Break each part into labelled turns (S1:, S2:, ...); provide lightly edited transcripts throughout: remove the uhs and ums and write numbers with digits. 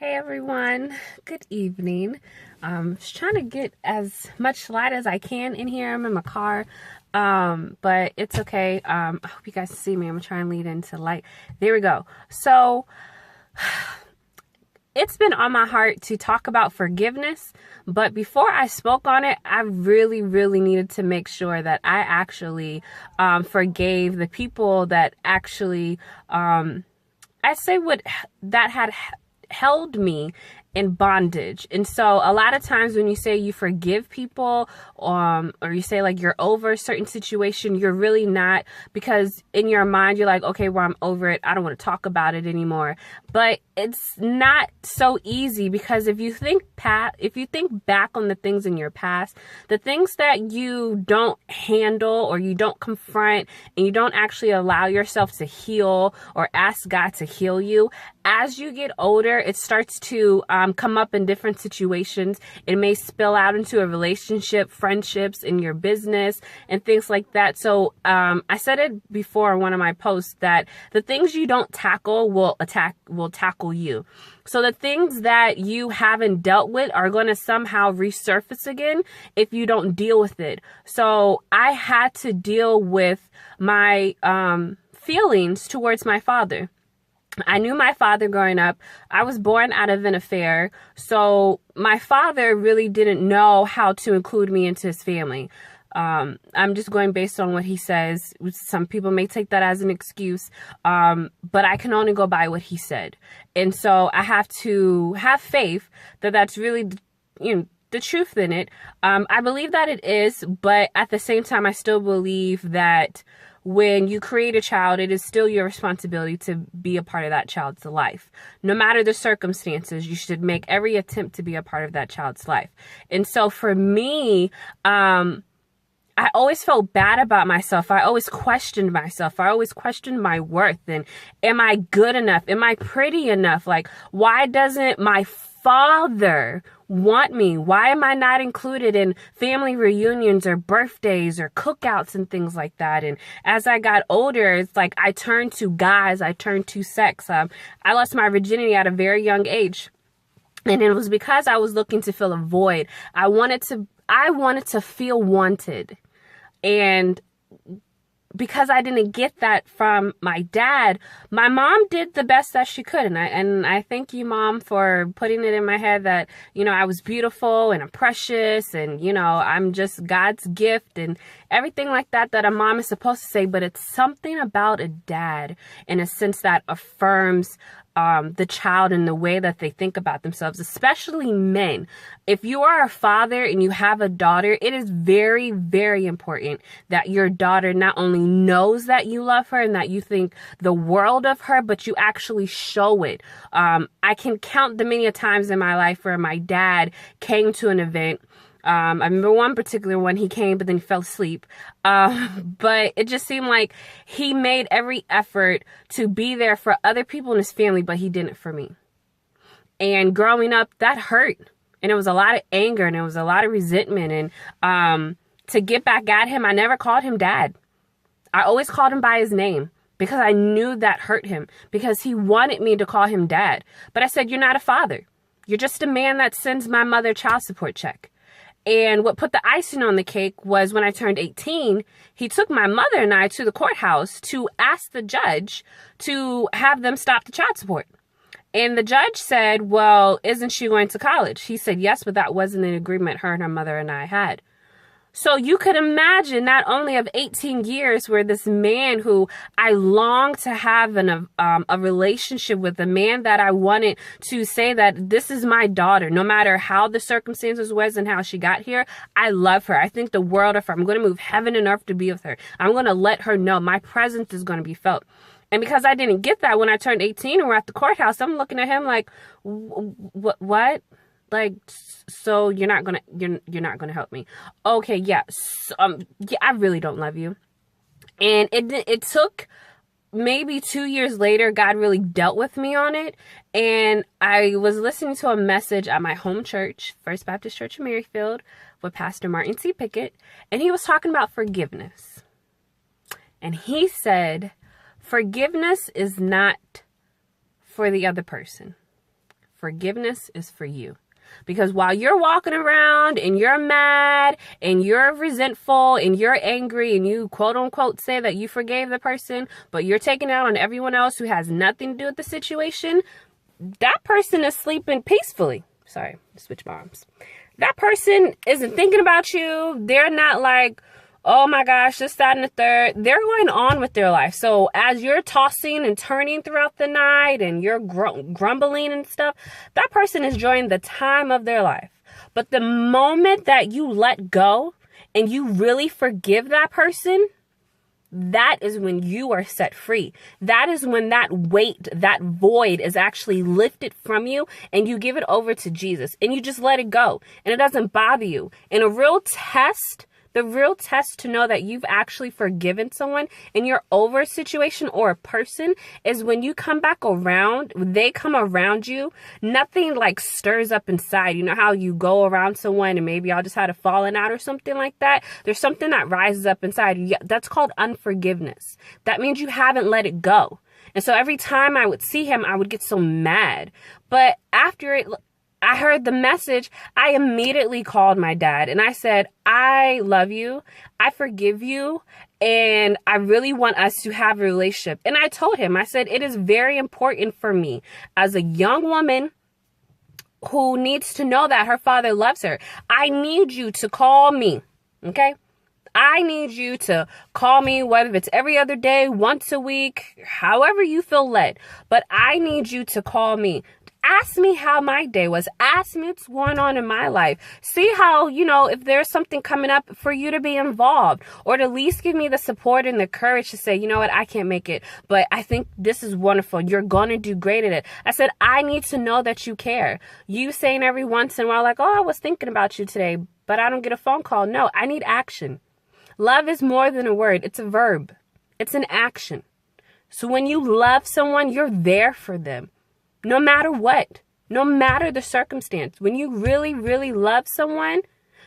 S1: Hey everyone, good evening. Just trying to get as much light as I can in here. I'm in my car, but it's okay. I hope you guys see me. I'm gonna try and lead into light. There we go. So it's been on my heart to talk about forgiveness, but before I spoke on it, I really needed to make sure that I actually forgave the people that actually, I say what that had held me in bondage. And so a lot of times when you say you forgive people, or you say like you're over a certain situation, you're really not, because in your mind you're like, okay, well, I'm over it, I don't want to talk about it anymore. But it's not so easy, because if you think back on the things in your past, the things that you don't handle or you don't confront, and you don't actually allow yourself to heal or ask God to heal you, as you get older, it starts to come up in different situations. It may spill out into a relationship, friendships, in your business, and things like that. So I said it before in one of my posts that the things you don't tackle will tackle you. So the things that you haven't dealt with are going to somehow resurface again if you don't deal with it. So I had to deal with my feelings towards my father. I knew my father growing up. I was born out of an affair. So my father really didn't know how to include me into his family. I'm just going based on what he says. Some people may take that as an excuse, but I can only go by what he said. And so I have to have faith that that's really, the truth in it. I believe that it is, but at the same time, I still believe that when you create a child, it is still your responsibility to be a part of that child's life. No matter the circumstances, you should make every attempt to be a part of that child's life. And so for me, I always felt bad about myself. I always questioned myself. I always questioned my worth. And am I good enough? Am I pretty enough? Like, why doesn't my father want me? Why am I not included in family reunions or birthdays or cookouts and things like that? And as I got older, it's like I turned to guys, I turned to sex. I lost my virginity at a very young age. And it was because I was looking to fill a void. I wanted to feel wanted. And because I didn't get that from my dad, my mom did the best that she could. And I thank you, Mom, for putting it in my head that, I was beautiful and I'm precious and, I'm just God's gift and everything like that a mom is supposed to say. But it's something about a dad in a sense that affirms the child in the way that they think about themselves, especially men. If you are a father and you have a daughter, it is very important that your daughter not only knows that you love her and that you think the world of her, but you actually show it. I can count the many times in my life where my dad came to an event. I remember one particular one, he came, but then he fell asleep. But it just seemed like he made every effort to be there for other people in his family, but he didn't for me. And growing up, that hurt. And it was a lot of anger and it was a lot of resentment. And to get back at him, I never called him dad. I always called him by his name because I knew that hurt him, because he wanted me to call him dad. But I said, you're not a father. You're just a man that sends my mother child support check. And what put the icing on the cake was when I turned 18, he took my mother and I to the courthouse to ask the judge to have them stop the child support. And the judge said, well, isn't she going to college? He said, yes, but that wasn't an agreement her and her mother and I had. So you could imagine not only of 18 years where this man who I longed to have a relationship with, the man that I wanted to say that this is my daughter, no matter how the circumstances was and how she got here, I love her. I think the world of her. I'm going to move heaven and earth to be with her. I'm going to let her know my presence is going to be felt. And because I didn't get that when I turned 18 and we're at the courthouse, I'm looking at him like, what? Like, so you're not gonna help me? Okay, yeah. So, yeah, I really don't love you. And it took maybe 2 years later, God really dealt with me on it. And I was listening to a message at my home church, First Baptist Church in Maryfield, with Pastor Martin C. Pickett, and he was talking about forgiveness. And he said, forgiveness is not for the other person. forgiveness is for you. Because while you're walking around and you're mad and you're resentful and you're angry and you quote unquote say that you forgave the person, but you're taking it out on everyone else who has nothing to do with the situation, that person is sleeping peacefully. Sorry, switch my arms. That person isn't thinking about you. They're not like, oh my gosh, this, that, and the third. They're going on with their life. So as you're tossing and turning throughout the night and you're grumbling and stuff, that person is enjoying the time of their life. But the moment that you let go and you really forgive that person, that is when you are set free. That is when that weight, that void is actually lifted from you and you give it over to Jesus and you just let it go and it doesn't bother you. And the real test to know that you've actually forgiven someone and you're over a situation or a person is when you come back around, they come around you, nothing like stirs up inside. You know how you go around someone and maybe y'all just had a falling out or something like that? There's something that rises up inside. That's called unforgiveness. That means you haven't let it go. And so every time I would see him, I would get so mad. But after I heard the message, I immediately called my dad and I said, I love you, I forgive you, and I really want us to have a relationship. And I told him, I said, it is very important for me as a young woman who needs to know that her father loves her. I need you to call me, okay? I need you to call me, whether it's every other day, once a week, however you feel led. But I need you to call me. Ask me how my day was. Ask me what's going on in my life. See how, if there's something coming up for you to be involved, or to at least give me the support and the courage to say, you know what, I can't make it, but I think this is wonderful. You're going to do great at it. I said, I need to know that you care. You saying every once in a while, like, oh, I was thinking about you today, but I don't get a phone call. No, I need action. Love is more than a word. It's a verb. It's an action. So when you love someone, you're there for them. No matter what, no matter the circumstance, when you really, really love someone,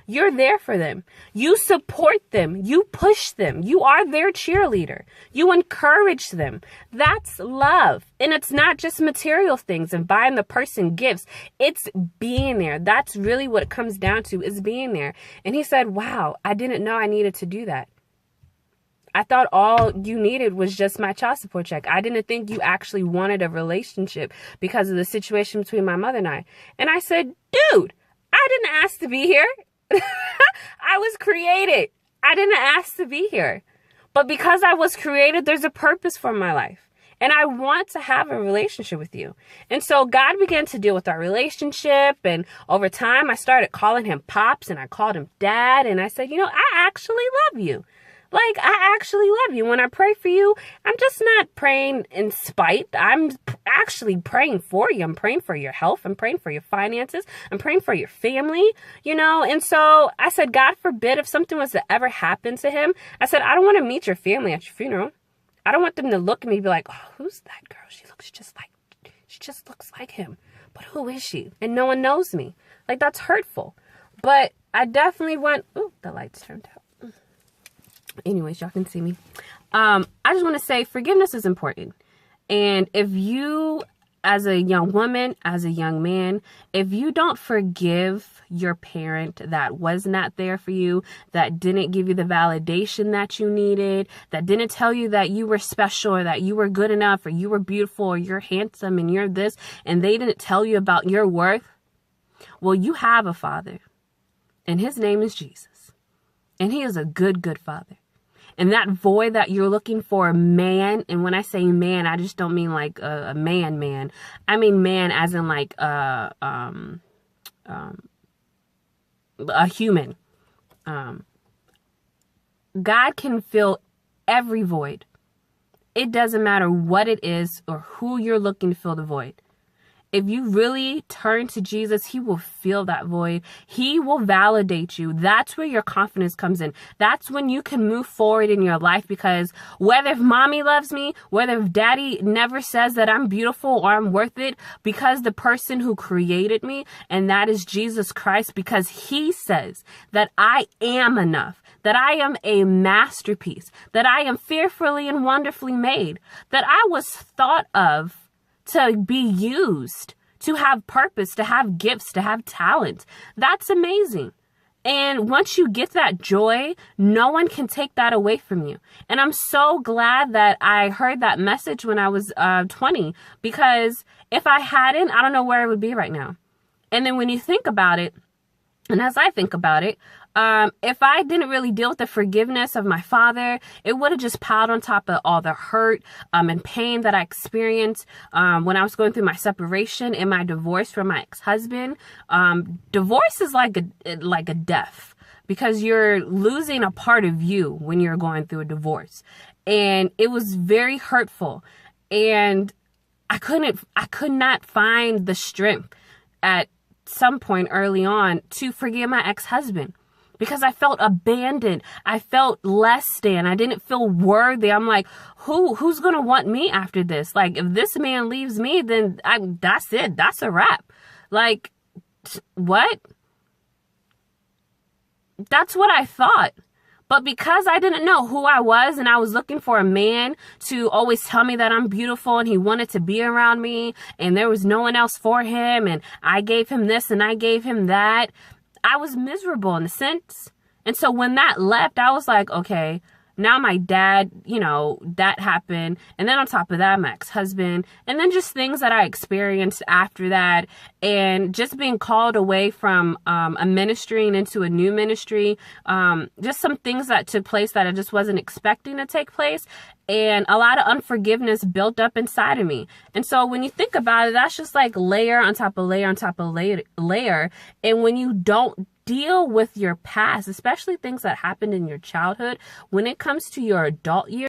S1: you're there for them. You support them. You push them. You are their cheerleader. You encourage them. That's love. And it's not just material things and buying the person gifts. It's being there. That's really what it comes down to, is being there. And he said, wow, I didn't know I needed to do that. I thought all you needed was just my child support check. I didn't think you actually wanted a relationship because of the situation between my mother and I. And I said, dude, I didn't ask to be here. I was created. I didn't ask to be here. But because I was created, there's a purpose for my life. And I want to have a relationship with you. And so God began to deal with our relationship. And over time, I started calling him Pops and I called him Dad. And I said, I actually love you. Like, I actually love you. When I pray for you, I'm just not praying in spite. I'm actually praying for you. I'm praying for your health. I'm praying for your finances. I'm praying for your family, And so I said, God forbid if something was to ever happen to him. I said, I don't want to meet your family at your funeral. I don't want them to look at me and be like, oh, who's that girl? She just looks like him. But who is she? And no one knows me. Like, that's hurtful. But I definitely went, ooh, the lights turned out. Anyways, y'all can see me. I just want to say forgiveness is important. And if you, as a young woman, as a young man, if you don't forgive your parent that was not there for you, that didn't give you the validation that you needed, that didn't tell you that you were special or that you were good enough or you were beautiful or you're handsome and you're this, and they didn't tell you about your worth, well, you have a father. And his name is Jesus. And he is a good, good father. And that void that you're looking for, man, and when I say man, I just don't mean like a man. I mean man as in like a human. God can fill every void. It doesn't matter what it is or who you're looking to fill the void. If you really turn to Jesus, he will fill that void. He will validate you. That's where your confidence comes in. That's when you can move forward in your life, because whether if mommy loves me, whether if daddy never says that I'm beautiful or I'm worth it, because the person who created me, and that is Jesus Christ, because he says that I am enough, that I am a masterpiece, that I am fearfully and wonderfully made, that I was thought of to be used to have purpose, to have gifts, to have talent. That's amazing. And once you get that joy, no one can take that away from you. And I'm so glad that I heard that message when I was 20, because if I hadn't, I don't know where I would be right now. And then when you think about it, and as I think about it, if I didn't really deal with the forgiveness of my father, it would have just piled on top of all the hurt and pain that I experienced when I was going through my separation and my divorce from my ex-husband. Divorce is like a death, because you're losing a part of you when you're going through a divorce. And it was very hurtful. And I could not find the strength at some point early on to forgive my ex-husband, because I felt abandoned. I felt less than. I didn't feel worthy. I'm like, who's going to want me after this? Like, if this man leaves me, then that's it. That's a wrap. Like, what? That's what I thought. But because I didn't know who I was, and I was looking for a man to always tell me that I'm beautiful, and he wanted to be around me, and there was no one else for him, and I gave him this and I gave him that, I was miserable in a sense. And so when that left, I was like, okay, now my dad, that happened. And then on top of that, my ex-husband, and then just things that I experienced after that, and just being called away from a ministry and into a new ministry, just some things that took place that I just wasn't expecting to take place. And a lot of unforgiveness built up inside of me. And so when you think about it, that's just like layer on top of layer on top of layer. And when you don't deal with your past, especially things that happened in your childhood, when it comes to your adult years,